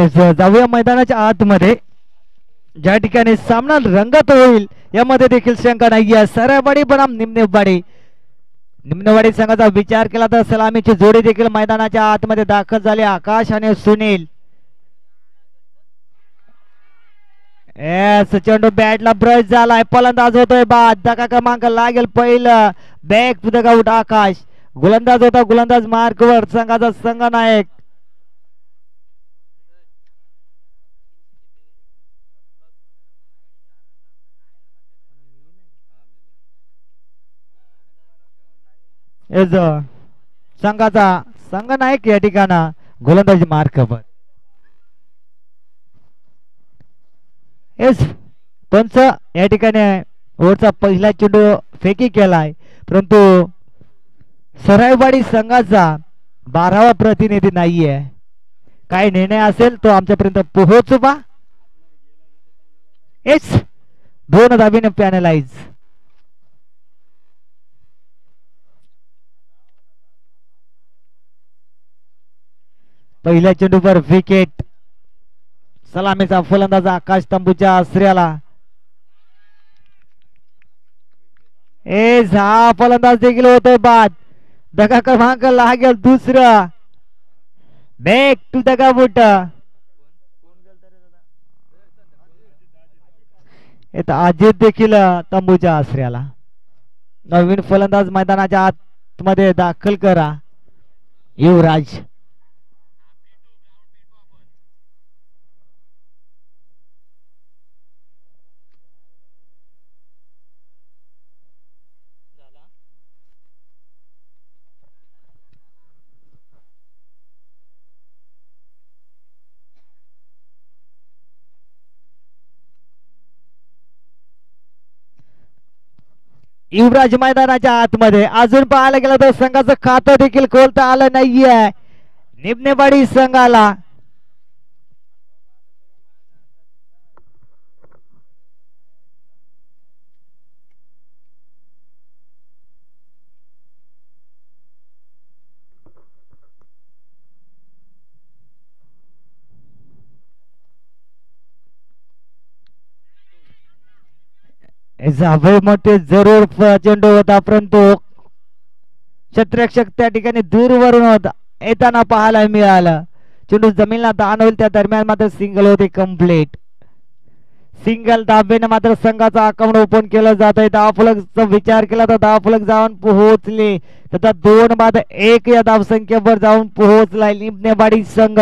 जाऊया मैदानाच्या आतमध्ये ज्या ठिकाणी सामना रंगत होईल यामध्ये देखील शंका नाहीये. सरळवाडी बनाम निम्नेवाडी. निम्नवाडी संघाचा विचार केला तर सलामीची जोडी देखील मैदानाच्या आतमध्ये दाखल झाली. आकाश आणि सुनील. चेंडू बॅटला ब्रश झालाय. फलंदाज होतोय बाद. धक्का क्रमांक लागेल पहिलं. बॅक टू द आउट आकाश. गोलंदाज होता गोलंदाज मार्कवर संघाचा संघनायक. संघाचा संघनायक या ठिकाणा गोलंदाजी मार्कवर. पंच या ठिकाणी ओव्हरचा पहिला चेंडू फेकी केलाय परंतु सरायवाडी संघाचा 12वा प्रतिनिधी नाहीये. काय निर्णय असेल तो आमच्यापर्यंत पोहोचवा. 2 धाबीने पॅनलाइज. पहिल्या चेंडूवर विकेट. सलामीचा फलंदाज आकाश तंबूच्या आश्रयाला. हा फलंदाज देखील होतोय बाद. धक्का क्रमांक लागेल दुसरा. बॅक टू द गाबूट. अजित देखील तंबूच्या आश्रयाला. नवीन फलंदाज मैदानाच्या आतमध्ये दाखल करा. युवराज. युवराज मैदानाच्या आतमध्ये. अजून पाहायला गेलं तर संघाचं खातं देखील खोलता आलं नाहीये निम्नेवाडी संघाला. मोठे जरूर चेंडू होता परंतु क्षेत्ररक्षक त्या ठिकाणी दूरवरून होता येताना पाहायला मिळालं. चेंडू जमिनीला दान होईल त्या दरम्यान मात्र सिंगल होते कंप्लीट. सिंगल धाबेने मात्र संघाचा अकाउंट ओपन केलं जात आहे. धावफलकचा विचार केला तर धावफलक जाऊन पोहोचले तर 2-1 या धावसंख्येवर जाऊन पोहोचलाय निम्नेवाडी संघ.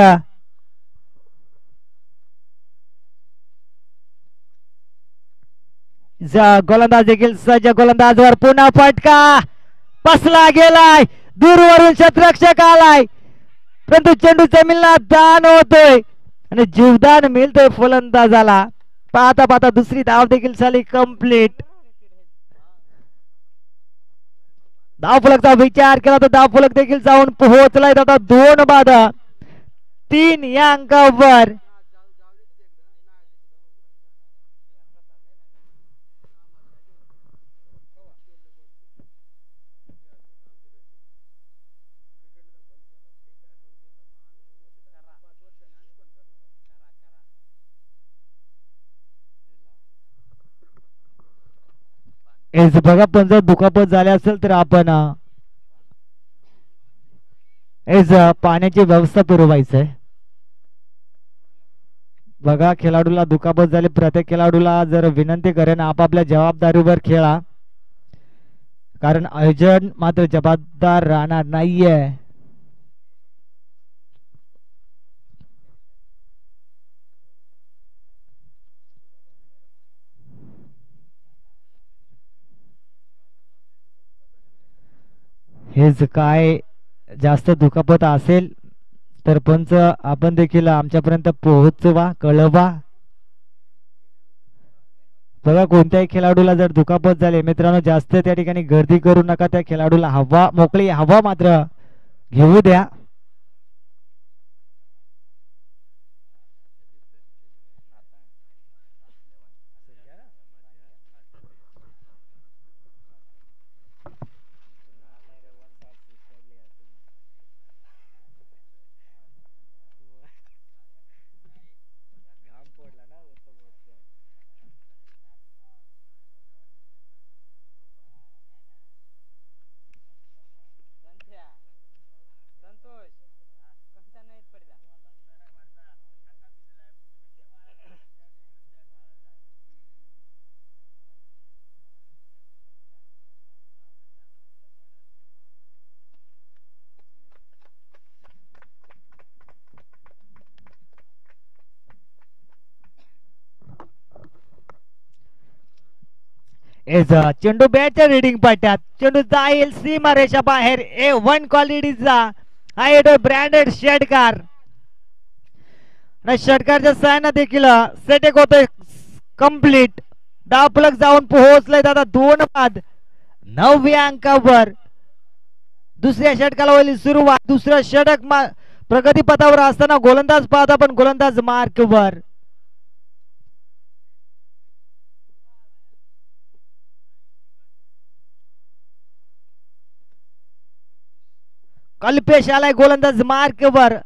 गोलंदाज देखील सज्ज. गोलंदाजवर पुन्हा फटका. बसला गेलाय. दूरवरून क्षेत्ररक्षक आलाय परंतु चेंडू जमिनीला दान होतोय आणि जीवदान मिळतोय फलंदाजाला. पाहता पाहता दुसरी धाव देखील झाली कंप्लीट. धावफलकचा विचार केला तर धावफलक देखील जाऊन पोहोचलाय. आता 2-3 या अंकावर. बघा पण जर दुखापत झाली असेल तर आपण पाण्याची व्यवस्था पुरवायचंय. बघा खेळाडूला दुखापत झाली. प्रत्येक खेळाडूला जर विनंती करेन आपापल्या जबाबदारीवर खेळा कारण आयोजन मात्र जबाबदार राहणार नाहीये. हेच काय जास्त दुखापत असेल तर पंच आपण देखील आमच्यापर्यंत पोहोचवा कळवा. बघा कोणत्याही खेळाडूला जर दुखापत झाली मित्रांनो जास्त त्या ठिकाणी गर्दी करू नका. त्या खेळाडूला मोकळी हवा मात्र घेऊ द्या. एज चेंडू बॅटच्या रिडिंग पट्ट्यात चेंडू जाईल सीमारेषा बाहेर. A1 क्वालिटीचा हा येतोय ब्रँडेड षटकार. षटकारच्या सायना देखील सेटिंग होतोय कंप्लीट. डापलक जाऊन पोहोचलंय दादा 2 बाद 9व्या अंकावर. दुसऱ्या षटकाला होईल सुरुवात. दुसरं षटक प्रगतीपथावर असताना गोलंदाज पाहता पण गोलंदाज मार्कवर. कल्पेश आलाय गोलंदाज मार्कवर.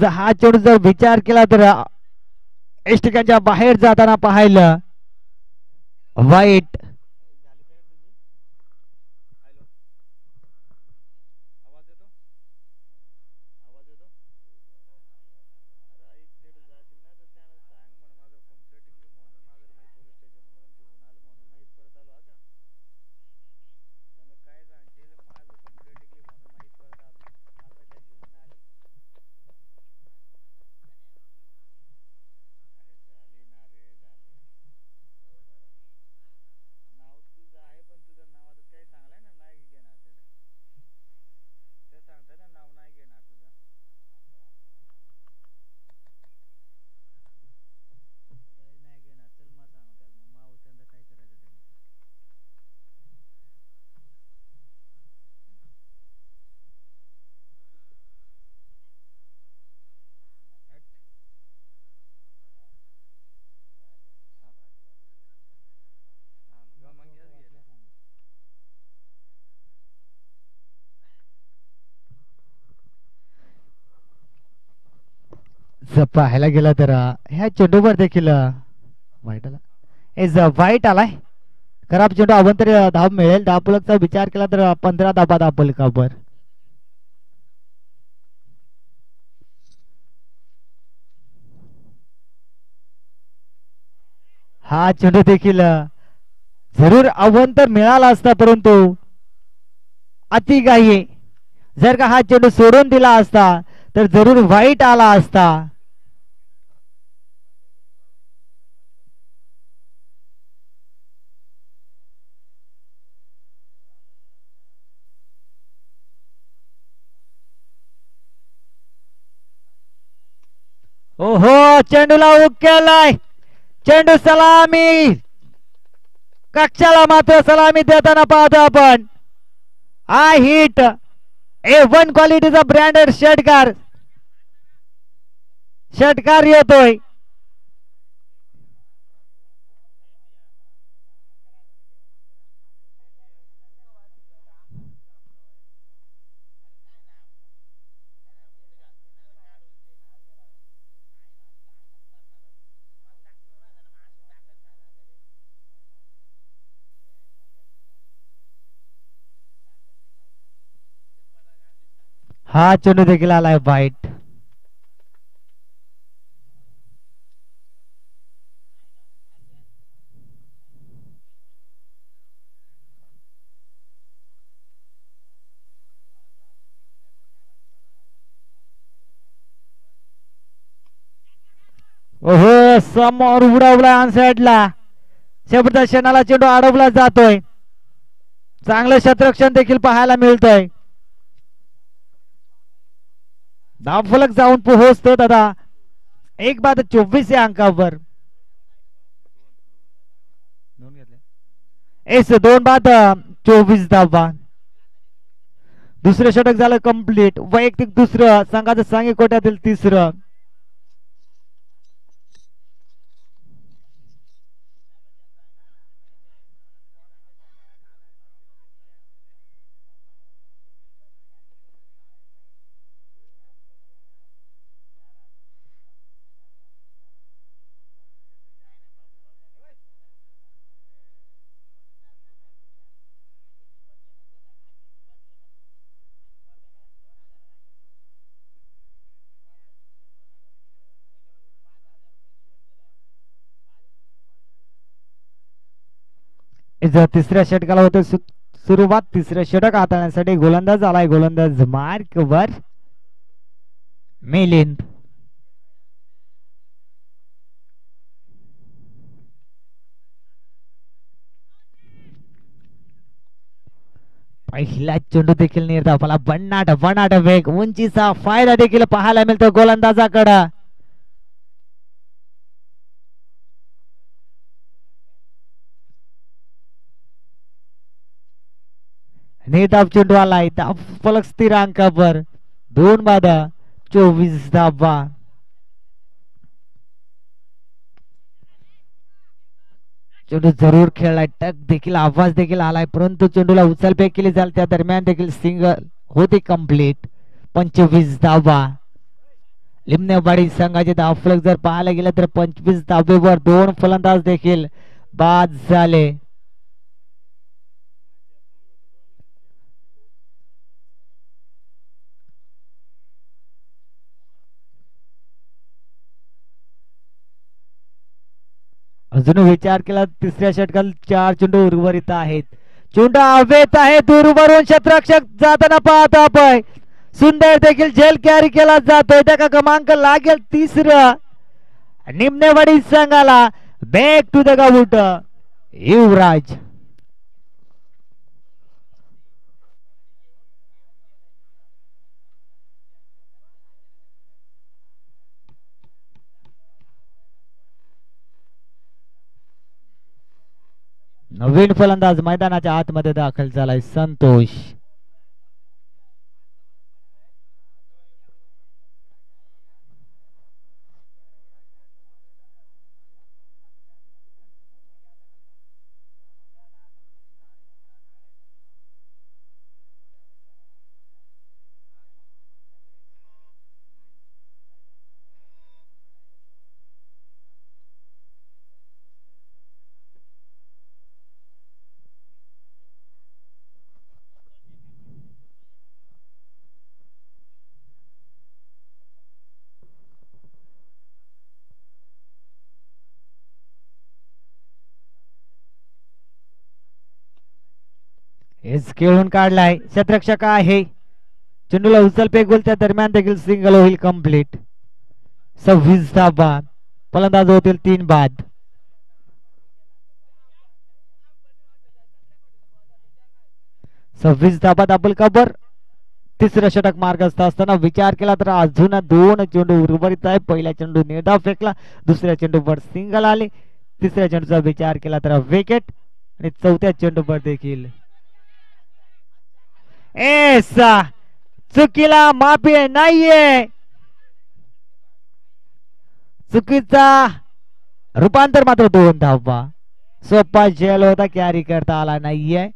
हा चेंडू जर विचार केला तर एष्टिकांच्या बाहेर जाताना पाहिलं. वाईट. पाहायला गेला तर ह्या चेंडूवर देखील वाईट आला. एज वाईट आलाय. खराब चेंडू अवंतरी धाव मिळेल. धावफलकचा विचार केला तर 15 धाबा धावफलकावर. हा चेंडू देखील जरूर अवंतर मिळाला असता परंतु अतिघाई. जर का हा चेंडू सोडून दिला असता तर जरूर वाईट आला असता. ओहो चेंडूला हुक केलाय. चेंडू सलामी. कक्षाला मात्र सलामी देताना पाहतो आपण. हा हिट. A1 क्वालिटीचा ब्रँडेड षटकार. षटकार येतोय. हा चेंडू देखील आलाय वाईट. ओहो समोर उडवला अनसाइडला. शेवटच्या क्षणाला चेंडू अडवला जातोय. चांगलं क्षेत्ररक्षण देखील पाहायला मिळतंय. धावफलक जाऊन पोहोचतो दादा 1 बाद 24 या अंकावर. 2 बाद 24 धावा. दुसरं षटक झालं कंप्लीट. वैयक्तिक दुसरं, संघाचं सांघिक कोट्यातील तिसरं. तिसऱ्या षटकाला होतं सुरुवात. तिसरं षटक हाताळण्यासाठी गोलंदाज आलाय. गोलंदाज मार्कवर मिलिंद. पहिला चेंडू देखील निर्धावाला भन्नाट भन्नाट वेग, उंचीचा फायदा देखील पाहायला मिळतो गोलंदाजाकडे. निर्धाव चेंडू आलाय. धाव फलक स्थिरांकावर 2 बाद 24 धावा. चेंडू जरूर खेळलाय. टक देखील आवाज देखील आलाय, परंतु चेंडूला उचलफेक केली जाईल. त्या दरम्यान देखील सिंगल होती कंप्लीट. 25 धावा. लिमनेवाडी संघाचे धावफलक जर पाहायला गेलं तर 25 धावेवर 2 फलंदाज देखील बाद झाले. अजून विचार केला तिसऱ्या षटकात 4 चेंडू उर्वरित आहेत. चेंडू हवेत आहे, दूरवरून क्षेत्ररक्षक जाताना पाहतो आपण. सुंदर देखील झेल कॅरी केला जातोय. त्या क्रमांक लागेल तिसरं निमनेवाडी संघाला. बॅक टू द गाऊट युवराज. नवीन फलंदाज मैदानाच्या आतमध्ये दाखल झालाय संतोष. हेच खेळून काढलाय. क्षेत्ररक्षक आहे. चेंडूला उचलफेक गोल, त्या दरम्यान देखील सिंगल होईल कंप्लीट. 26 धावा. फलंदाज होतील 3 बाद. सव्वीस धाबा दाबल कबर. तिसरं षटक मार्गस्थ असताना विचार केला तर अजून 2 चेंडू उर्वरित आहे. पहिला चेंडू निर्धाव फेकला, दुसऱ्या चेंडूवर सिंगल आले. तिसऱ्या चेंडूचा विचार केला तर विकेट आणि चौथ्या चेंडूवर देखील चुकीला माफी नाहीये. चुकीचा रूपांतर मात्र 2 धावा. सोपा झेल होता, कॅरी करता आला नाहीये.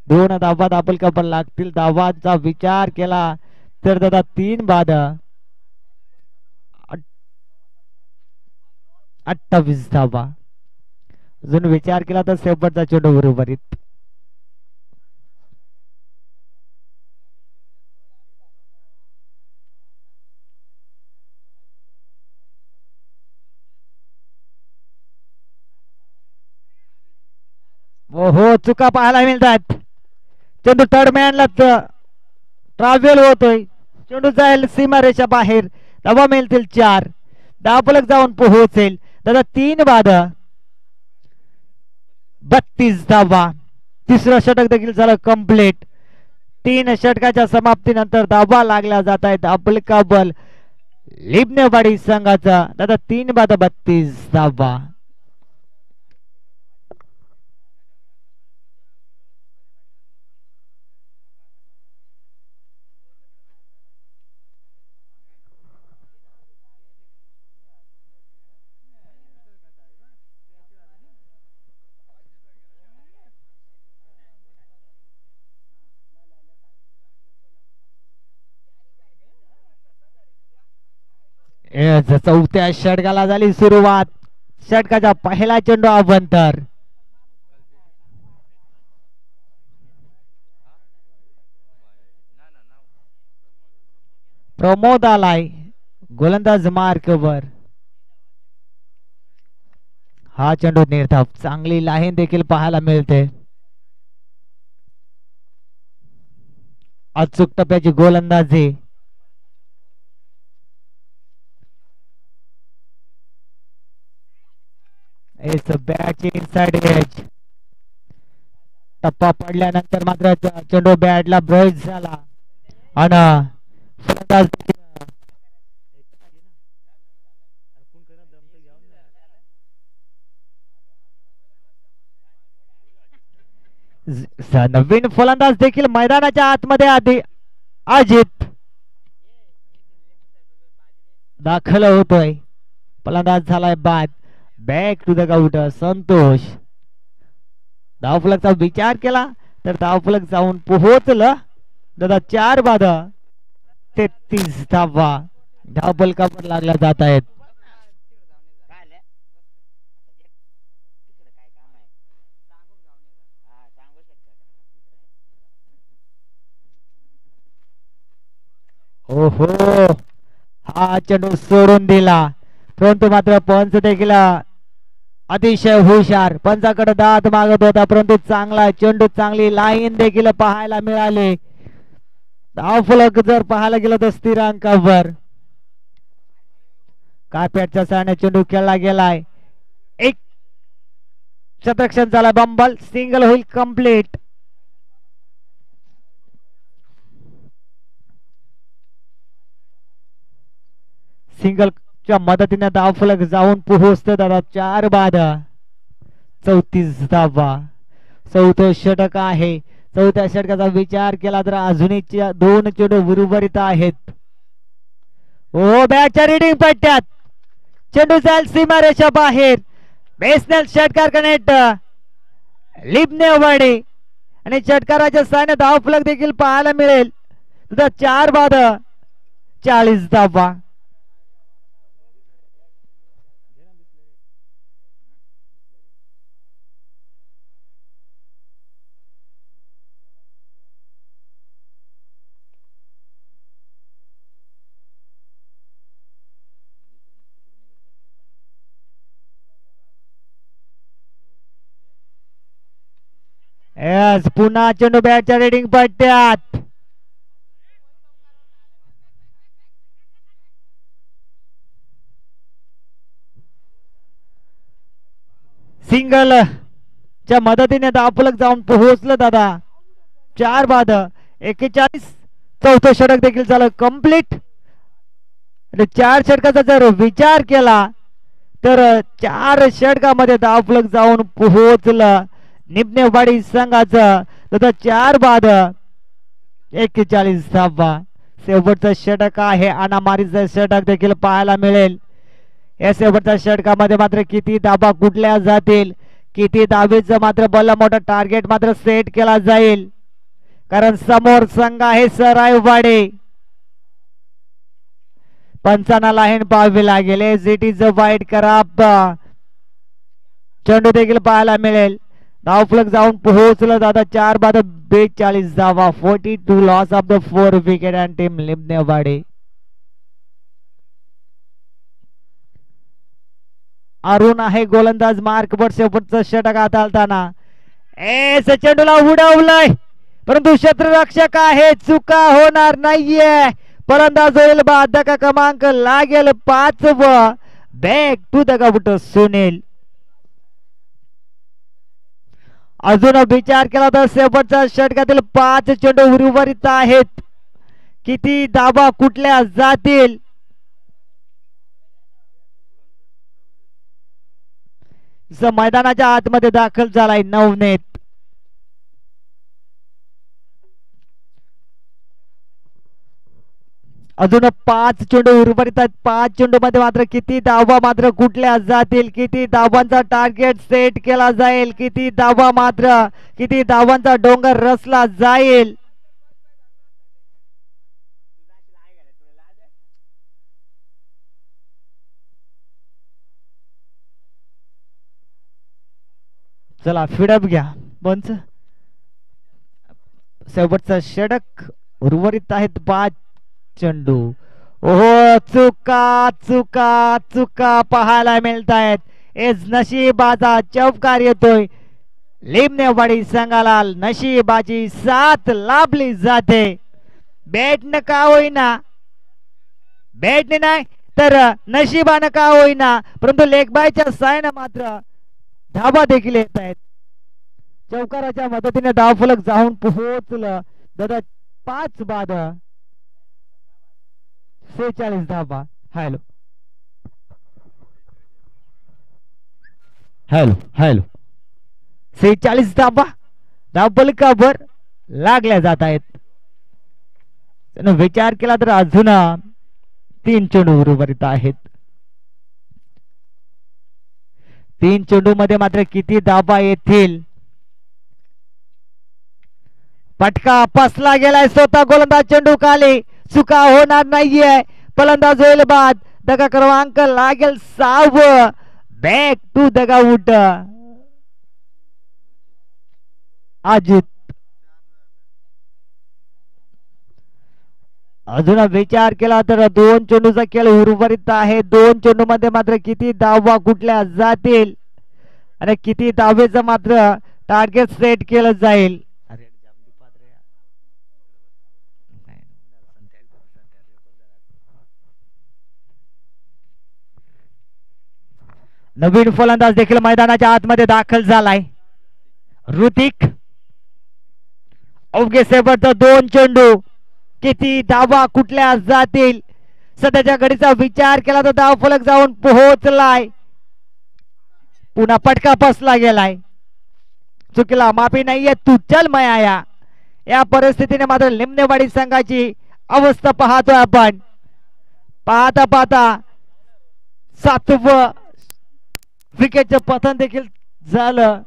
2 धावा दाबल कबर लागतील. धावांचा विचार केला तर दादा 3 बाद 28 धावा. अजून विचार केला तर शेवटचा चेंडू उर्वरित. हो, चुका पाहायला मिळतात. चेंडू थर्डमॅनला ट्रॅव्हल होतोय. चेंडू जाईल सीमारेषा बाहेर. धावा मिळतील 4. धावफलक जाऊन पोहोचेल दादा 3 बाद 32 धावा. तिसरं षटक देखील झालं कंप्लीट. 3 षटकाच्या समाप्तीनंतर धावा लागल्या जात आहेत धाबल काबल लिमनेवाडी संघाचा. दादा 3 बाद 32 धावा. चौथ्या षटकाला झाली सुरुवात. षटकाचा पहिला चेंडू अभ्यंतर. प्रमोद आलाय गोलंदाज मार्कवर. हा चेंडू निर्धाव. चांगली लाईन देखील पाहायला मिळते. अचूक टप्प्याची गोलंदाजी. बॅटची इनसाइड एज. टप्पा पडल्यानंतर मात्र चेंडू बॅटला ब्रेक झाला आणि फलंदाज नवीन फलंदाज देखील मैदानाच्या आतमध्ये आधी अजित दाखल होतोय. फलंदाज झालाय बाद. Back to the counter Santosh. धावफलकचा विचार केला तर धावफलक जाऊन पोहोचलं दादा. 4 बाद 33 धावा धावफलकावर लागल्या जात आहेत. ओहो हा चेंडू सोडून दिला. परंतु मात्र पंच देखील अतिशय हुशार. पंचाकडे दात मागत होता परंतु चांगला चेंडू चांगली लाईन देखील पाहायला मिळाली. धावफलक जर पाहायला गेलं तर स्थिरांकावर. कार्पेटच्या साहाय्याने चेंडू खेळला गेलाय. एक शतरक्षण झाला. बंबल सिंगल होईल कंप्लीट. सिंगलच्या मदतीने धावफलक जाऊन पोहोचत दादा. 4 बाद 34 धावा. चौथं षटक आहे. चौथ्या षटकाचा विचार केला तर अजूनही 2 चेंडू उर्वरित आहेत. ओ बॅटच्या रिडिंग पट्ट्यात चेंडू जाईल सीमारेषा बाहेर. बेसनल षटकार कनेक्ट लिबनेवाडी आणि षटकाराच्या साहाय्याने धावफलक देखील पाहायला मिळेल. 4 बाद 40 धावा. पुन्हा चेंडू बॅटच्या रेडिंग पट्ट्यात. सिंगल च्या मदतीने धावफलक जाऊन पोहोचलं दादा. 4 बाद 41. चौथं षटक देखील झालं कंप्लीट. 4 षटकाचा जर विचार केला तर 4 षटकामध्ये धावफलक जाऊन पोहोचलं निबनेवाडी संघाचं. 4 बाद 41 धावा. शेवटचं षटक आहे. अनामारीचं षटक देखील पाहायला मिळेल. या शेवटच्या षटकामध्ये मात्र किती धावा कुठल्या जातील, किती धावेचं मात्र भलं मोठं टार्गेट मात्र सेट केला जाईल. कारण समोर संघ आहे सरायवाडी. पंचांना लाईन पाहावी लागेल. इट इज अ वाईट कराप. चेंडू देखील पाहायला मिळेल. धावफलक जाऊन पोहोचलं दादा. 4 बाद 42 धावा. 42 loss of the 4 wicket and team Libnewadi. Arun आहे गोलंदाज मार्कवर. शेवटचं षटक हाताळताना चेंडूला उडवलंय परंतु क्षेत्ररक्षक आहे. चुका होणार नाहीये. फलंदाज होईल बाद. क्रमांक लागेल 5. Back to the ground Sunil. अजून विचार केला तर शेवटच्या षटकातील 5 चेंडू उर्वरित आहेत. किती धावा कुठल्या जातील. मैदानाच्या आतमध्ये दाखल झालाय नवनीत. अजून 5 चेंडू उर्वरित आहेत. 5 चेंडू मध्ये मात्र किती धावा मात्र कुठल्या जातील, किती धावांचा टार्गेट सेट केला जाईल, किती धावा मात्र किती धावांचा डोंगर रचला जाईल. चला फिडअप घ्या पंच. शेवटचा षटक. उर्वरित आहेत 5 चेंडू. ओहो चुका चुका चुका पाहायला मिळत आहेत. एज नशिबाचा चौकार येतोय. लिमनेवाडी संघाला नशिबाची साथ लाभली जाते. बॅटनं का होईना, बॅटने नाही तर नशिबानं का होईना, परंतु लेगबायच्या सायनं मात्र धाबा देखील येत आहेत. चौकाराच्या मदतीने धावफलक जाऊन पोहोचलं. दादा 5 बाद 46 धाबा. हॅलो हॅलो हॅलो 46 धाबा धावफलकावर लागल्या जात आहेत. त्यानं विचार केला तर अजून 3 चेंडू उर्वरित आहेत. 3 चेंडू मध्ये मात्र किती धाबा येतील. पटका पसला गेलाय. स्वतः गोलंदाज चेंडू खाली. चुका होणार नाहीये. फलंदाज होईल बाद. दगा क्रमांक लागेल 6. बॅक टू दगा उठ. अजित अजून विचार केला तर 2 चेंडूचा खेळ उर्वरित आहे. 2 चेंडू मध्ये मात्र किती धावा कुठल्या जातील आणि किती धावेचं मात्र टार्गेट सेट केलं जाईल. नवीन फलंदाज देखील मैदानाच्या आतमध्ये दाखल झालाय. ऋतिक. अवघे शेवटचा 2 चेंडू. किती धावा कुठल्या जातील. सध्याच्या घडीचा विचार केला तर धाव फलक जाऊन पोहोचलाय. पुन्हा पटका बसला गेलाय. चुकीला माफी नाहीये. तू चल मया. या परिस्थितीने मात्र लिमनेवाडी संघाची अवस्था पाहतोय आपण. पाहता पाहता 7वं विकेटचं पतन देखील झालं.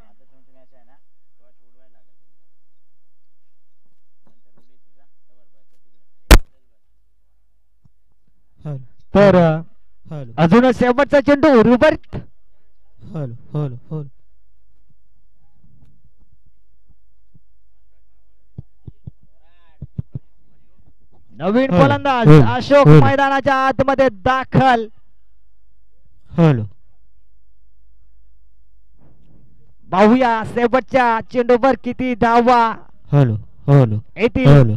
तर अजून शेवटचा चेंडू उर्वरित. नवीन फलंदाज अशोक मैदानाच्या आतमध्ये दाखल. पाहूया शेवटच्या चेंडूवर किती धावा येतील.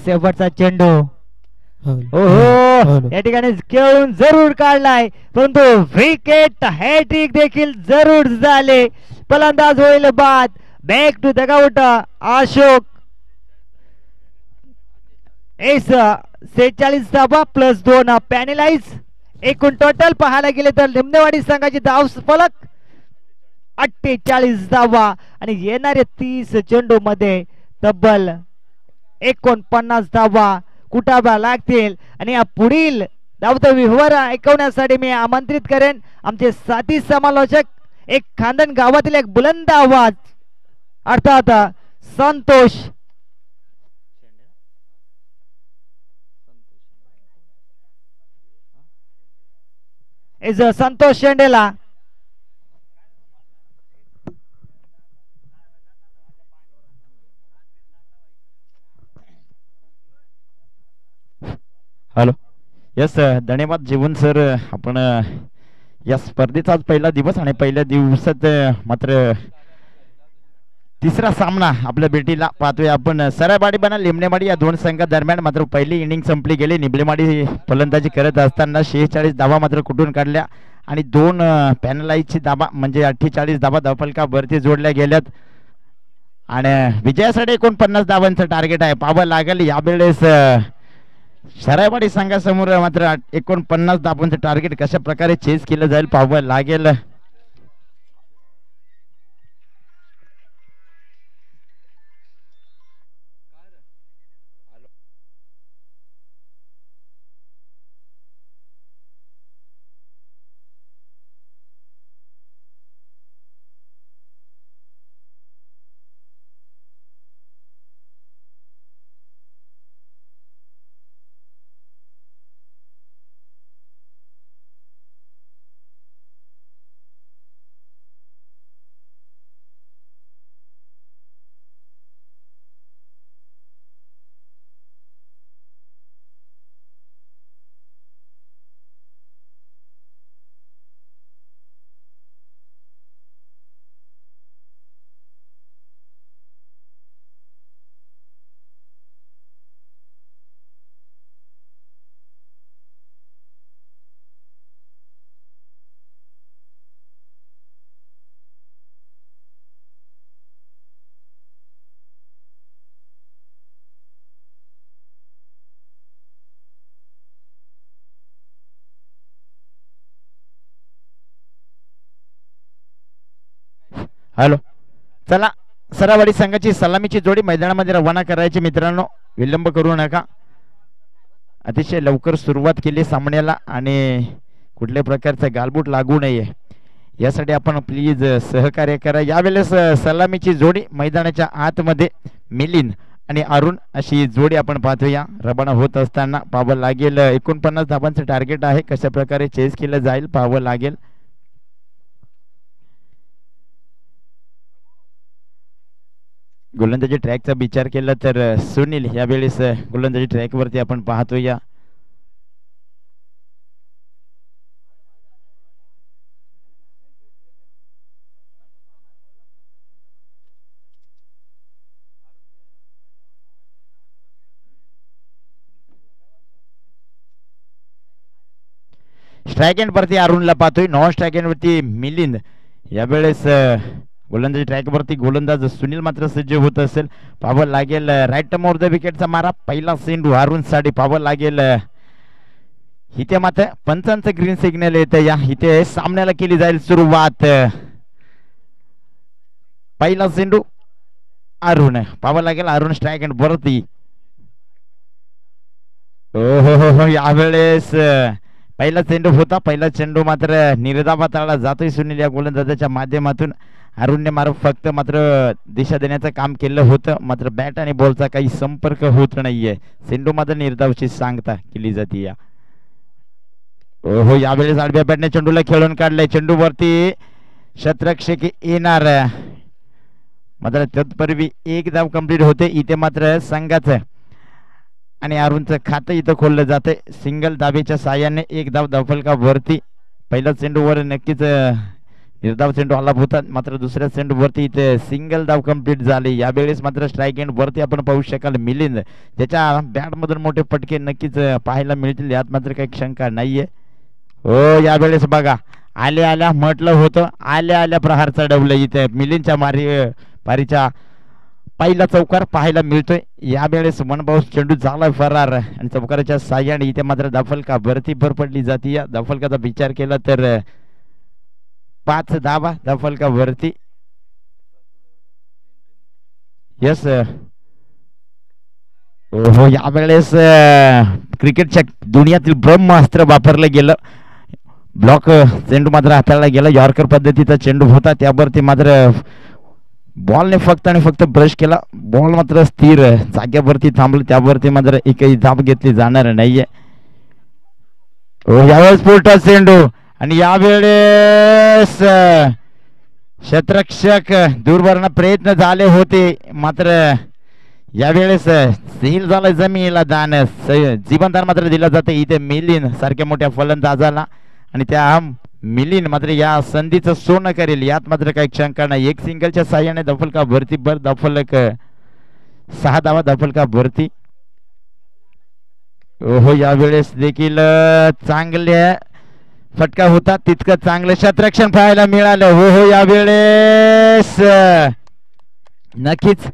शेवटचा चेंडू. ओहो या ठिकाणी खेळून जरूर काढलाय, परंतु विकेट हॅट्रिक देखील जरूर झाले. फलंदाज होईल बाद. Back to dugout Ashok. 46 धाबा प्लस 2 पॅनलाइज. एकूण टोटल पाहायला गेले तर लिमनेवाडी संघाची धाव फलक 48 धावा आणि येणारे 30 चेंडू मध्ये तब्बल 49 धावा कुटाव्या लागतील. आणि या पुढील धावता विव्हार ऐकवण्यासाठी मी आमंत्रित करेन आमचे साथी समालोचक, एक खानदान गावातील एक बुलंद आवाज अर्थात संतोष. संतोष शेंडेला. हॅलो. यस धन्यवाद जीवन सर. आपण या स्पर्धेचा आज पहिला दिवस आणि पहिल्या दिवसात मात्र तिसरा सामना आपल्या भेटीला पाहतोय आपण. सरायवाडी बना लिमनेवाडी या दोन संघादरम्यान मात्र पहिली इनिंग संपली गेली. निबलेवाडी फलंदाजी करत असताना 46 धावा मात्र कुठून काढल्या आणि 2 पॅनलाईजची धावा म्हणजे 48 धावा धावफलकावरती जोडल्या गेल्यात आणि विजयासाठी 49 धावांचं टार्गेट आहे. पाहावं लागेल यावेळेस सरायवाडी संघासमोर मात्र 49 धावांचं टार्गेट कशा प्रकारे चेस केलं जाईल पाहावं लागेल. हॅलो, चला सरावाडी संघाची सलामीची जोडी मैदानामध्ये रवाना करायची मित्रांनो, विलंब करू नका. अतिशय लवकर सुरुवात केली सामन्याला आणि कुठल्याही प्रकारचा गालबोट लागू नये यासाठी आपण प्लीज सहकार्य करा. यावेळेस सलामीची जोडी मैदानाच्या आतमध्ये मिलिंद आणि अरुण अशी जोडी आपण पाहतोया. रवाना होत असताना पाहावं लागेल 49 धावांचं टार्गेट आहे, कशा प्रकारे चेस केलं जाईल पाहावं लागेल. गोलंदाजी ट्रॅकचा विचार केला तर सुनील यावेळेस गोलंदाजी ट्रॅक वरती आपण पाहतोया. स्ट्राइक एंड वरती अरुणला पाहतोय, नॉन स्ट्राइक एंड वरती मिलिंद. यावेळेस गोलंदाजी ट्रॅक वरती गोलंदाज सुनील मात्र सज्ज होत असेल पाहावं लागेल. राईट मोर द विकेटचा मारा, पहिला सेंडू अरुण साठी पाहावं लागेल. इथे मात्र पंचांचं ग्रीन सिग्नल येतं, या इथे सामन्याला केली जाईल सुरुवात. पहिला सेंडू अरुण पाहावं लागेल, अरुण स्ट्राइक एंड वरती. हो यावेळेस पहिला चेंडू होता, पहिला चेंडू मात्र निर्धावात जातोय सुनील या गोलंदाजाच्या माध्यमातून. अरुणने मात्र फक्त मात्र दिशा देण्याचं काम केलं होतं, मात्र बॅट आणि बॉलचा काही संपर्क होत नाहीये. चेंडू मात्र निर्धावची सांगता केली जाते या. हो यावेळेस आडव्या बॅटने चेंडूला खेळून काढलाय, चेंडू वरती शतरक्षक येणार, मात्र तत्पूर्वी एक धाव कंप्लीट होते. इथे मात्र संघाचं आणि अरुणचं खातं इथं खोललं जाते. सिंगल धावेच्या साह्याने एक धाव धावफलका वरती. पहिल्या चेंडूवर नक्कीच निर्धाव चेंडू आला होता, मात्र दुसऱ्या चेंडू वरती इथे सिंगल धाव कंप्लीट झाली. यावेळेस मात्र स्ट्राइक एंड वरती आपण पाहू शकाल मिलिंद, त्याच्या बॅट मधून मोठे फटके नक्कीच पाहायला मिळतील, यात मात्र काही शंका नाहीये. हो यावेळेस बघा आल्या आल्या म्हटलं होतं, आल्या आल्या प्रहार चढवलं. इथे मिलिंदच्या पारीच्या पहिला चौकार पाहायला मिळतोय. यावेळेस मनबाऊस चेंडू झाला फरार आणि चौकाराच्या साह्याने इथे मात्र धावफलका वरती भर पडली जाते. या धावफलकाचा विचार केला तर 5 धावा धावफलका वरती. यस हो यावेळेस क्रिकेटच्या दुनियातील ब्रह्मास्त्र वापरलं गेलं. ब्लॉक चेंडू मात्र हाताळला गेला, यॉर्कर पद्धतीचा चेंडू होता, त्यावरती मात्र बॉलने फक्त आणि फक्त ब्रश केला. बॉल मात्र स्थिर जाग्यावरती थांबलं, त्यावरती मात्र एकही धाव घेतली जाणार नाहीये. यावेळेस पुलटा चेंडू आणि यावेळेस क्षेत्ररक्षक दूरवरनं प्रयत्न झाले होते, मात्र यावेळेस सील झालं जमिनीला दान. जीवनदान मात्र दिलं जाते इथे मिलिंद सारख्या मोठ्या फलंदाजाला आणि त्या मिलिंद मात्र या संधीचं सोनं करेल, यात मात्र काही शंका नाही. एक सिंगलच्या साह्याने धावफलका भरती भर धावफलक 6 धावा धावफलका भरती. हो यावेळेस देखील चांगल्या फटका होता, तितकं चांगलं क्षेत्ररक्षण पाहायला मिळालं. हो यावेळेस नक्कीच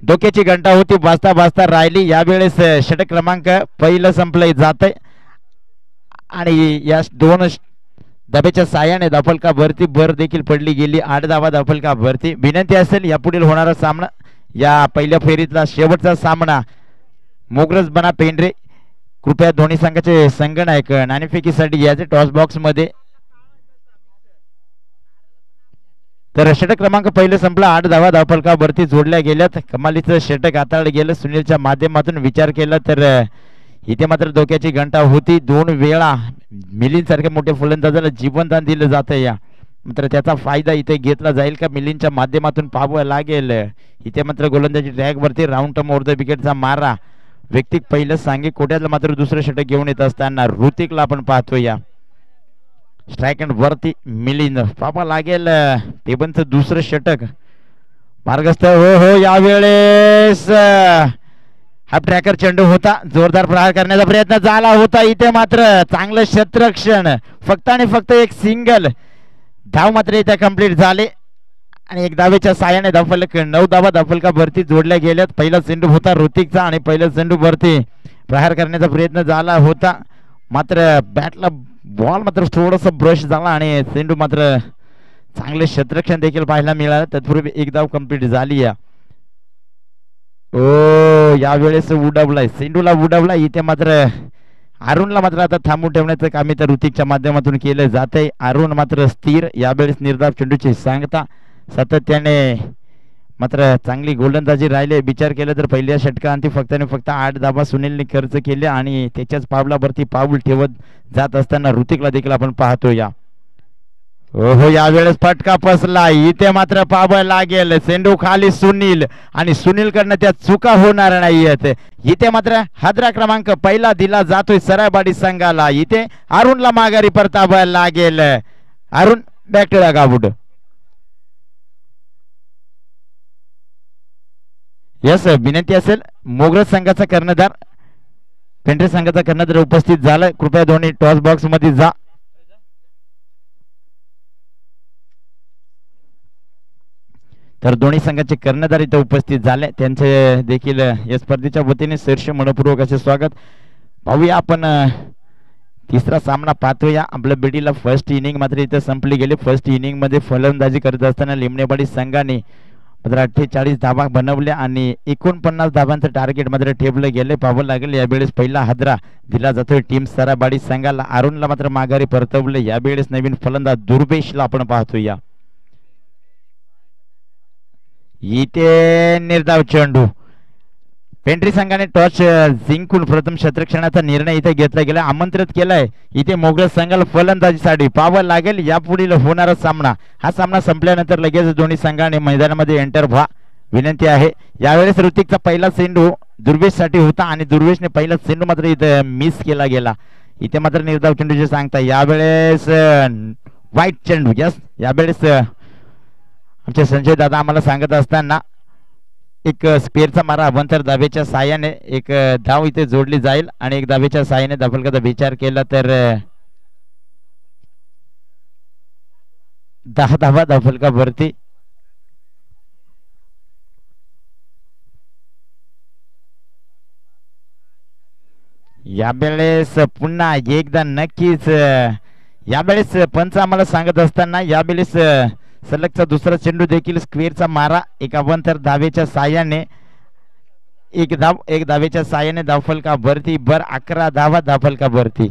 डोक्याची घंटा होती, वाजता वाजता राहिली. यावेळेस षटक क्रमांक पहिलं संपलं जात आणि या 2 धाब्याच्या साह्याने धावफलका भरती भर देखील पडली गेली. 8 धावा धावफलका भरती. विनंती असेल यापुढील होणारा सामना, या पहिल्या फेरीतला शेवटचा सामना मोगरज बना पेंढरे, कृपया दोन्ही संघाचे संगणक नाणेफेकीसाठी याचे टॉस बॉक्स मध्ये. तर षटक क्रमांक पहिलं संपला, 8 धावा धावफलका वरती जोडल्या गेल्यात. कमालीचं षटक हाताळलं गेलं सुनीलच्या माध्यमातून. विचार केला तर इथे मात्र डोक्याची घंटा होती. 2 वेळा मिलिंद सारख्या मोठ्या फलंदाजाला जीवनदान दिलं जातं या, मात्र त्याचा फायदा इथे घेतला जाईल का मिलिंदच्या माध्यमातून पाहावं लागेल. इथे मात्र गोलंदाजी ट्रॅक वरती राऊंड टर्म ओव्हर द विकेटचा मारा. व्यक्तिक पहिलं सांगे कोट्यातलं मात्र दुसरं षटक घेऊन येत असताना ऋतिकला आपण पाहतोय या. स्ट्राइक एंड वरती मिलिंद पाहावं लागेल, टेबलचं दुसरं षटक मार्गस्थ. हो यावेळेस हा ट्रॅकर चेंडू होता, जोरदार प्रहार करण्याचा प्रयत्न झाला होता. इथे मात्र चांगलं क्षेत्ररक्षण, फक्त आणि फक्त एक सिंगल धाव मात्र इथे कंप्लीट झाले आणि 1 धावेच्या साह्याने धावफलक 9 धावा धावफलका भरती जोडल्या गेल्यात. पहिला चेंडू होता ऋतिकचा आणि पहिल्या चेंडू वरती प्रहार करण्याचा प्रयत्न झाला होता, मात्र बॅटला बॉल मात्र थोडस ब्रश झाला आणि चेंडू मात्र चांगले क्षेत्ररक्षण देखील पाहायला मिळालं. तत्पूर्वी एक धाव कंप्लीट झाली या. ओ यावेळेस उडवलाय सेंडूला उडवला. इथे मात्र अरुणला मात्र आता थांबून ठेवण्याचं काम इथं ऋतिकच्या माध्यमातून केलं जाते. अरुण मात्र स्थिर. यावेळेस निर्धाव चेंडूची सांगता सातत्याने मात्र चांगली गोलंदाजी राहिले. विचार केला तर पहिल्या षटकांती फक्त आणि फक्त 8 धावा सुनीलने खर्च केले आणि त्याच्याच पावलावरती पाऊल ठेवत जात असताना ऋतिकला देखील आपण पाहतो या. हो यावेळेस फटका फसला. इथे मात्र पाहावं लागेल. सेंडू खाली सुनील आणि सुनील कडनं त्या चुका होणार नाहीयेत. इथे मात्र हादरा क्रमांक पहिला दिला जातोय सरायवाडी संघाला. इथे अरुणला माघारी परतावं लागेल. Arun back to the dugout. Yes विनंती असेल मोगरज संघाचा कर्णधार पेंढरे संघाचा कर्णधार उपस्थित झाला. कृपया दोन्ही टॉस बॉक्स मध्ये जा. तर दोन्ही संघाचे कर्णधार इथे उपस्थित झाले. त्यांचे देखील या स्पर्धेच्या वतीने सहर्ष मनपूर्वक असे स्वागत. पाहूया आपण तिसरा सामना पाहतोया. आपल्या बेडीला फर्स्ट इनिंग मात्र इथे संपली गेली. फर्स्ट इनिंग मध्ये फलंदाजी करत असताना लिमणेवाडी संघाने मात्र 48 धावा बनवल्या आणि 49 धावांचं टार्गेट मात्र ठेवलं गेले. पाहावं लागेल यावेळेस पहिला हादरा दिला जातोय टीम सराबाडी संघाला. अरुणला मात्र माघारी परतवले. यावेळेस नवीन फलंदाज दुर्वेशला आपण पाहतोया. इथे निर्धाव चेंडू. पेंढरी संघाने टॉस जिंकून प्रथम क्षेत्ररक्षणाचा निर्णय इथे घेतला गेला. आमंत्रित केलाय इथे मोगल संघाला फलंदाजीसाठी. पाहावं लागेल यापुढील होणारा सामना. हा सामना संपल्यानंतर लगेच दोन्ही संघाने मैदानामध्ये एंटर व्हा विनंती आहे. यावेळेस ऋतिकचा पहिला चेंडू दुर्वेश साठी होता आणि दुर्वेशने पहिला चेंडू मात्र इथे मिस केला गेला. इथे मात्र निर्धाव चेंडूचे सांगता. यावेळेस वाईट चेंडू. यस यावेळेस आमचे संजय दादा आम्हाला सांगत असताना एक स्पेअरचा मारा अवंतर धावेच्या साहाय्याने एक धाव इथे जोडली जाईल आणि एक धावेच्या साहाय्याने धावफलकाचा विचार केला तर 10 धावा धावफलकावरती. यावेळेस पुन्हा एकदा नक्कीच यावेळेस पंच आम्हाला सांगत असताना यावेळेस सलगचा दुसरा चेंडू देखील स्क्वेअरचा मारा एक अवंतर धावेच्या साहाय्याने एक धावेच्या साहाय्याने धावफलकावरती. 11 धावा धावफलकावरती.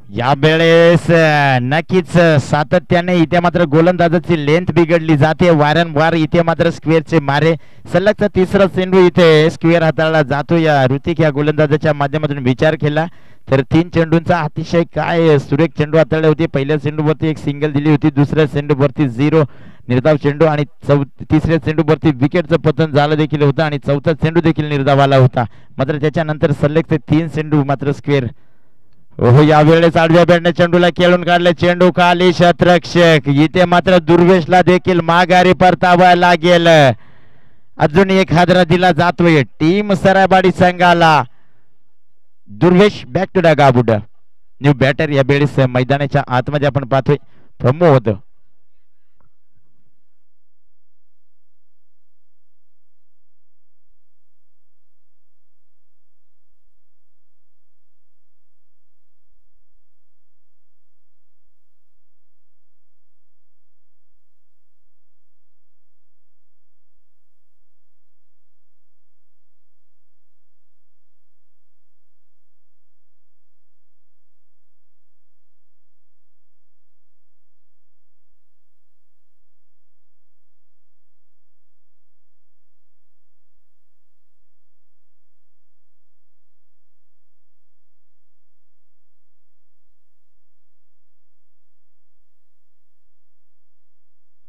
यावेळेस नक्कीच सातत्याने इथे मात्र गोलंदाजाची लेंथ बिघडली जाते वारंवार. इथे मात्र स्क्वेअरचे मारे. सलगचा तिसरा चेंडू इथे स्क्वेअर हाताळला जातो. या ऋतिक या गोलंदाजाच्या माध्यमातून विचार केला तर 3 चेंडूंचा अतिशय काय सुरेख चेंडू हाताळले होते. पहिल्या चेंडूवरती एक सिंगल दिली होती. दुसऱ्या चेंडूवरती 0 निर्धाव चेंडू आणि तिसऱ्या चेंडूवरती विकेटचं पतन झालं देखील होतं आणि चौथा चेंडू देखील निर्धाव आला होता. मात्र त्याच्यानंतर सलगचे 3 चेंडू मात्र स्क्वेअर. हो यावेळेस आडव्या बॅटने चेंडूला खेळून काढले. चेंडू खाली क्षेत्ररक्षक. इथे मात्र दुर्वेशला देखील माघारी परतावा लागेल. अजून एक हादरा दिला जातोय टीम सरायवाडी संघाला. Durvesh back to the dugout. New batter या वेळेस मैदानाच्या आतमध्ये आपण पाहतोय प्रमोद.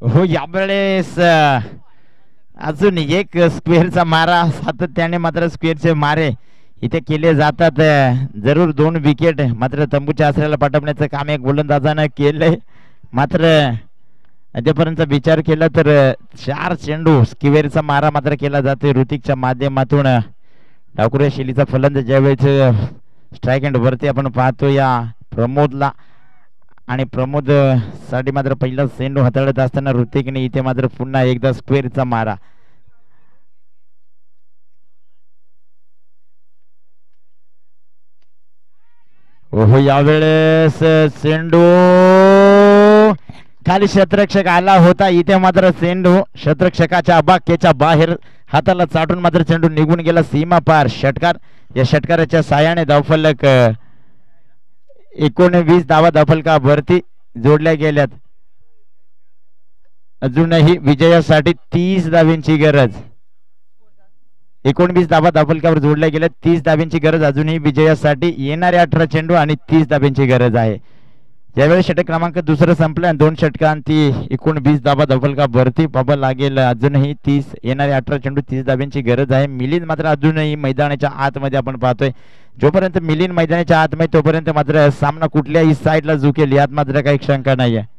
हो यावेळेस अजून एक स्क्वेअरचा मारा. सातत्याने मात्र स्क्वेअरचे मारे इथे केले जातात. जरूर 2 विकेट मात्र तंबूच्या आसऱ्याला पाठवण्याचं काम एक गोलंदाजानं केलंय. मात्र अद्यापर्यंत विचार केला तर 4 चेंडू स्क्वेअरचा मारा मात्र केला जातोय ऋतिकच्या माध्यमातून. डाकुऱ्या शैलीचा फलंदाज ज्यावेळेस स्ट्राईक अँड वरती आपण पाहतो या प्रमोदला, आणि प्रमोद साठी मात्र पहिला सेंडू हाताळत असताना ऋतिकने इथे मात्र पुन्हा एकदा स्क्वेअरचा मारा. ओहो, यावेळेस सेंडू खाली शतरक्षक आला होता. इथे मात्र सेंडू शतरक्षकाच्या अबाक्याच्या बाहेर हाताला चाटून मात्र चेंडू निघून गेला सीमा पार. षटकार, या षटकाराच्या साहाय्याने धावफलक 19 धावा धावफलकावरती जोडल्या गेल्यात. अजूनही विजयासाठी 30 धावांची गरज. 19 धावा धावफलकावर जोडल्या गेल्या, 30 धावांची गरज अजूनही विजयासाठी. येणारे 18 चेंडू आणि 30 धावांची गरज आहे. यावेळी षटक क्रमांक दुसरं संपलं आणि 2 षटकांती 19 धावा धावफलकावरती पाहावं लागेल. अजूनही 30, येणारे 18 चेंडू 30 धावांची गरज आहे. मिलिंद मात्र अजूनही मैदानाच्या आतमध्ये आपण पाहतोय. जोपर्यंत मिलिंद मैदानाच्या आतमध्ये तोपर्यंत मात्र सामना कुठल्याही साईडला झुकेल यात मात्र काही शंका नाही आहे.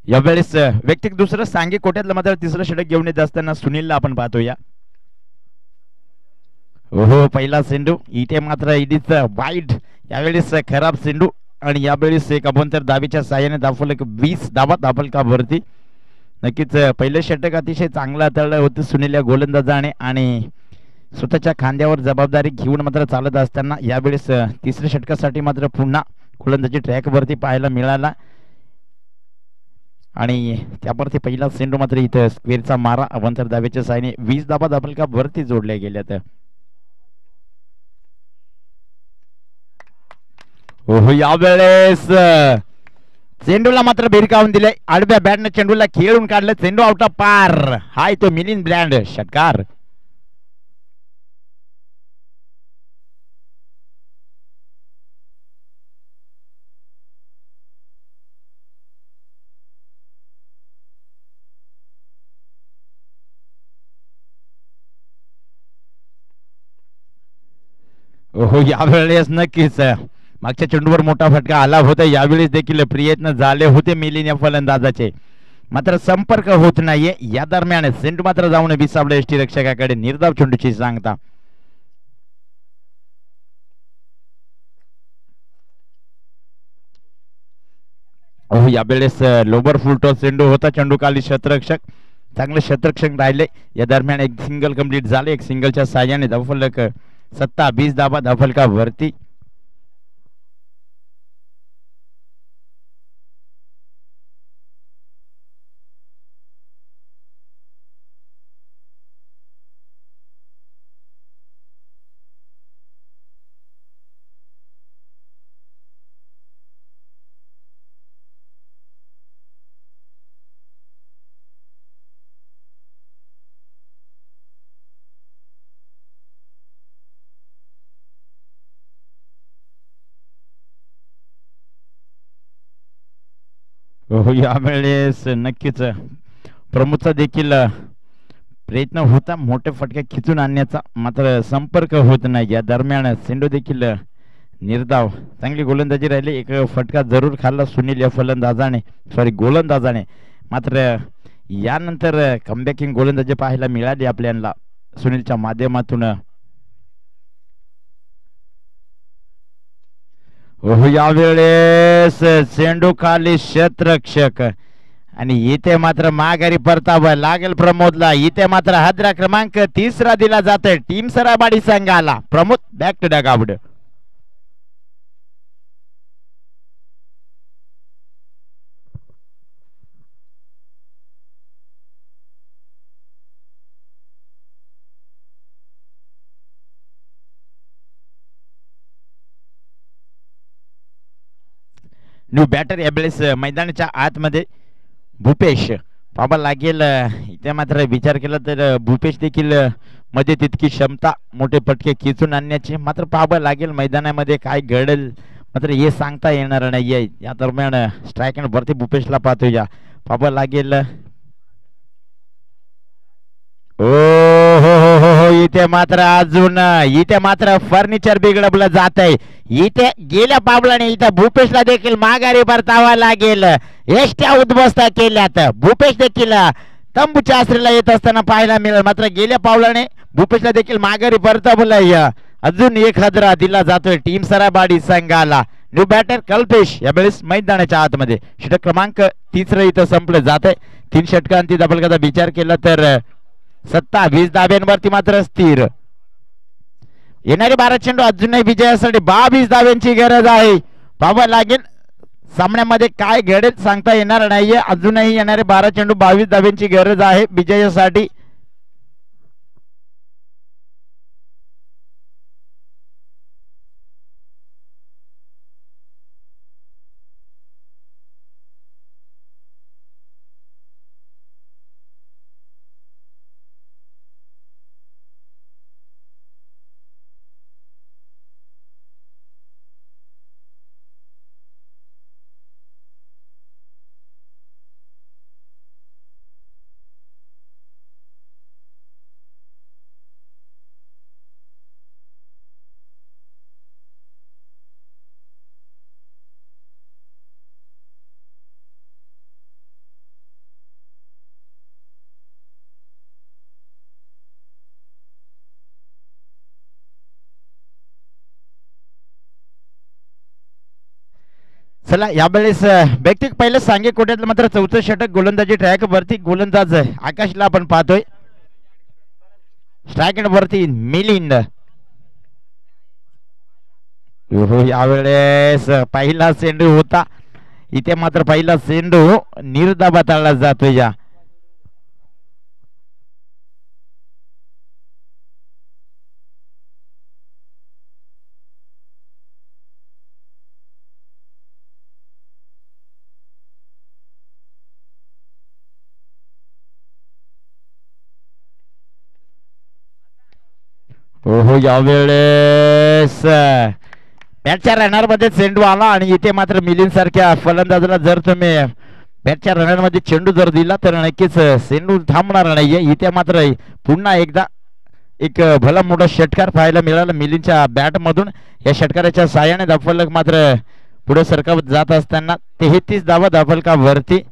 यावेळेस व्यक्तिक दुसरं सांगी कोट्यातलं मात्र तिसरं षटक घेऊन येत असताना सुनीलला आपण पाहतोया. ओहो, पहिला सेंडू इथे मात्र इडीच वाईट. यावेळेस खराब सेंडू आणि यावेळेस एक अभ्यंतर धावेच्या साहाय्याने धावफलक 20 धावा धावफलकावरती. नक्कीच पहिलं षटक अतिशय चांगलं हाताळलं होतं सुनील या गोलंदाजाने आणि स्वतःच्या खांद्यावर जबाबदारी घेऊन मात्र चालत असताना यावेळेस तिसऱ्या षटकासाठी मात्र पुन्हा गोलंदाजी ट्रॅकवरती पाहायला मिळाला आणि त्यावरती पहिला सेंडू मात्र इथं स्क्वेअरचा मारा अभ्यंतर धावेच्या साहाय्याने 20 धावा धावफलकावरती जोडल्या गेल्यात. ओहो, यावेळेस चेंडूला मात्र भिरकावून दिले. आडव्या बॅटने चेंडूला खेळून काढलं. चेंडू आउट ऑफ पार. हाय तो मिलिंद ब्रँड षटकार. ओहो, यावेळेस नक्कीच मागच्या चेंडूवर मोठा फटका आला होता. यावेळेस देखील प्रयत्न झाले होते मिलिंद या फलंदाजाचे, मात्र संपर्क होत नाहीये. या दरम्यान सेंडू मात्र जाऊन विसावले एसटी रक्षकाकडे. निर्धाव चेंडूची सांगता. ओहो, यावेळेस लोबर फुलटॉस चेंडू होता. चेंडू खाली शतरक्षक, चांगले शतरक्षक राहिले. या दरम्यान एक सिंगल कंप्लीट झाले. एक सिंगलच्या साहाय्याने धावफलक 27 धावा धावफलकावरती. हो, यावेळेस नक्कीच प्रमोदचा देखील प्रयत्न होता मोठे फटके खिचून आणण्याचा, मात्र संपर्क होत नाही. या दरम्यान सेंडू देखील निर्धाव, चांगली गोलंदाजी राहिली. एक फटका जरूर खाल्ला सुनील या फलंदाजाने, सॉरी गोलंदाजाने. मात्र यानंतर कमबॅकिंग गोलंदाजी पाहायला मिळाली आपल्याला सुनीलच्या माध्यमातून. हो, यावेळेस चेंडू खाली शतरक्षक आणि इथे मात्र माघारी परतावं लागेल प्रमोदला. इथे मात्र हादरा क्रमांक 3 दिला जातोय टीम सराबाडी संघाला. Pramod back to the Gawad. New batter यावेळेस मैदानाच्या आतमध्ये भूपेश पाहावा लागेल. इथे मात्र विचार केला तर भूपेश देखील मध्ये तितकी क्षमता मोठे फटके खिचून आणण्याची, मात्र पाहावं लागेल मैदानामध्ये काय घडेल मात्र हे सांगता येणार नाहीये. या दरम्यान स्ट्राईक अँड वरती भूपेशला पाहतोय. पाहावं लागेल हो, इथे मात्र अजून इथे मात्र फर्निचर बिघडवलं जात आहे. इथे गेल्या पावलाने इथे भूपेशला देखील माघारी परतावा लागेल. एसट्या उद्ध्वस्त केल्यात. भूपेश देखील तंबूच्या आश्रयाला येत असताना पाहायला मिळेल. मात्र गेल्या पावलाने भूपेशला देखील माघारी परतावलं. अजून एक हादरा दिला जातोय टीम सराबाडी संघाला. न्यू बॅटर कल्पेश यावेळेस मैदानाच्या आतमध्ये. षटक क्रमांक 3 इथं संपलं जात आहे. 3 षटकांती दबलकाचा विचार केला तर 27 धाब्यांवरती मात्र स्थिर. येणारे 12 चेंडू अजूनही विजयासाठी 22 धाब्यांची गरज आहे. पाहावं लागेल सामन्यामध्ये काय घडेल सांगता येणार नाहीये. अजूनही येणारे 12 चेंडू 22 धाब्यांची गरज आहे विजयासाठी. चला यावेळेस व्यक्तिक पहिलं सांगे कोट्यातलं मात्र 4थं षटक गोलंदाजी ट्रॅक वरती गोलंदाज आकाशला आपण पाहतोय. स्ट्राईक वरती मिलिंद. यावेळेस पहिला चेंडू होता. इथे मात्र पहिला चेंडू निर्धाव हाताळला जातोय. या यावेळेस बॅटच्या रनर मध्ये चेंडू आला आणि इथे मात्र मिलिंद सारख्या फलंदाजाला जर तुम्ही बॅटच्या रनर मध्ये चेंडू जर दिला तर नक्कीच चेंडू थांबणार नाहीये. इथे मात्र पुन्हा एकदा एक भला मोठा षटकार पाहायला मिळाला मिलिंदच्या बॅट मधून. या षटकाराच्या साहाय्याने धावफलक मात्र पुढे सरकवत जात असताना 33 धावा धावफलकावरती.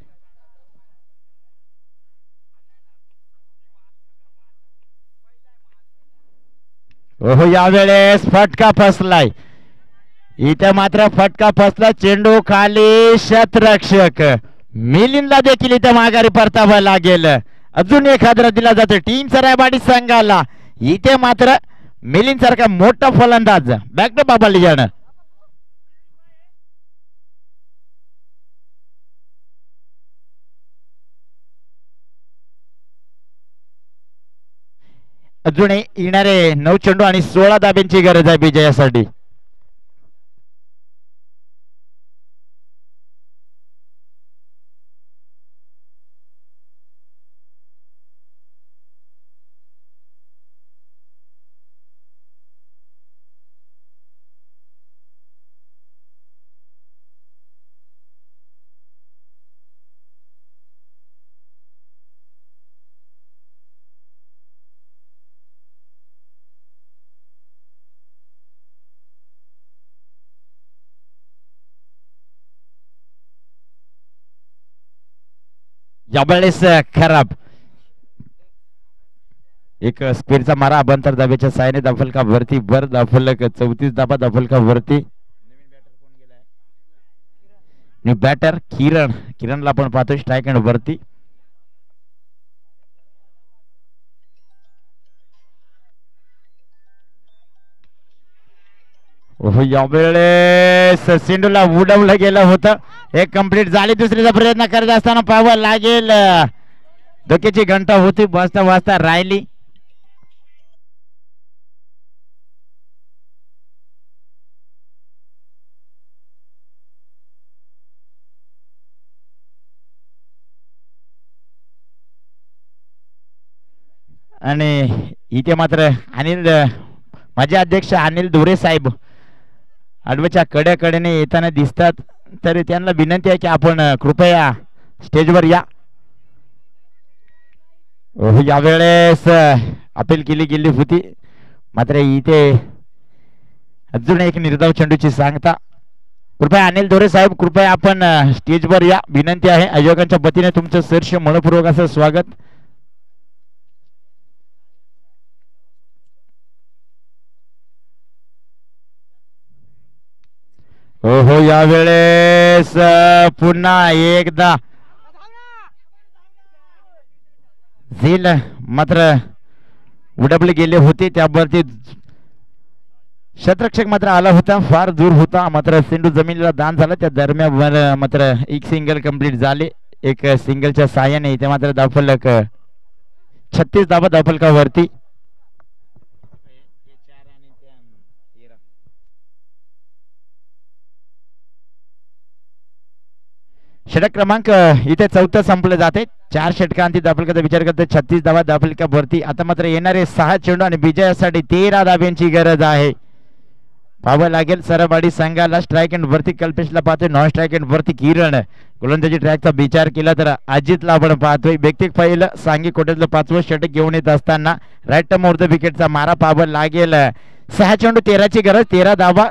यावेळेस फटका फसलाय. इथे मात्र फटका फसला. चेंडू खाली. शतरक्षक मिलिंदला देखील इथे माघारी परतावा लागेल. अजून एक हादरा दिला जातो टीम सरायवाडी संघाला. इथे मात्र मिलिंद सारखा मोठा फलंदाज बॅक टू बाबाली जाणं. अजूनही येणारे 9 चेंडू आणि 16 धाब्यांची गरज आहे विजयासाठी. यावेळेस खराब एक स्क्वेअरचा मारा अभ्यंतर धाब्याच्या साहाय्याने धावफलकावरती वर धावफलक 34 धाबा धावफलकावरती. न्यू बॅटर किरणला आपण पाहतोय स्ट्राईक अँड वरती. यावेळेस सिंधूला उडवलं गेलं होतं. एक कंप्लीट झाली. दुसरीचा प्रयत्न करत असताना पाहावं लागेल धोक्याची घंटा होती वाजता वाजता राहिली. आणि इथे मात्र अनिल माझे अध्यक्ष अनिल धुरे साहेब आडव्याच्या कड्याकडेने येताना दिसतात. तर त्यांना विनंती आहे की आपण कृपया स्टेजवर या. यावेळेस अपील केली गेली होती, मात्र इथे अजून एक निर्धाव चेंडूची सांगता. कृपया अनिल धोरे साहेब, कृपया आपण स्टेजवर या, विनंती आहे. आयोगांच्या वतीने तुमचं सहर्ष मनपूर्वक असं स्वागत. हो यावेळेस पुन्हा एकदा झील मात्र उडवले गेले होते, त्यावरती शतरक्षक मात्र आला होता, फार दूर होता, मात्र सिंधू जमिनीला दान झाला. त्या दरम्यान मात्र एक सिंगल कंप्लीट झाले. एक सिंगलच्या साहाय्याने इथे मात्र धावफलक 36 धावा धावफलकावरती. षटक क्रमांक इथे 4 संपले जाते. 4 षटकांती धावफलकाचा विचार करते 36 धावा धावफलकावरती. आता मात्र येणारे 6 चेंडू आणि विजयासाठी 13 धाब्यांची गरज आहे. पाहावं लागेल सरबाडी संघाला. स्ट्राईक एंड वरती कल्पेशला पाहतोय, नॉन स्ट्राईक एंड वरती किरण. गोलंदाजी ट्रॅकचा विचार केला तर अजितला आपण पाहतोय. व्यक्तिक पहिलं सांगी कोट्यातलं 5वं षटक घेऊन येत असताना राईट टर्म ओव्हर द विकेटचा मारा पाहावं लागेल. 6 चेंडू 13 ची गरज, 13 धावा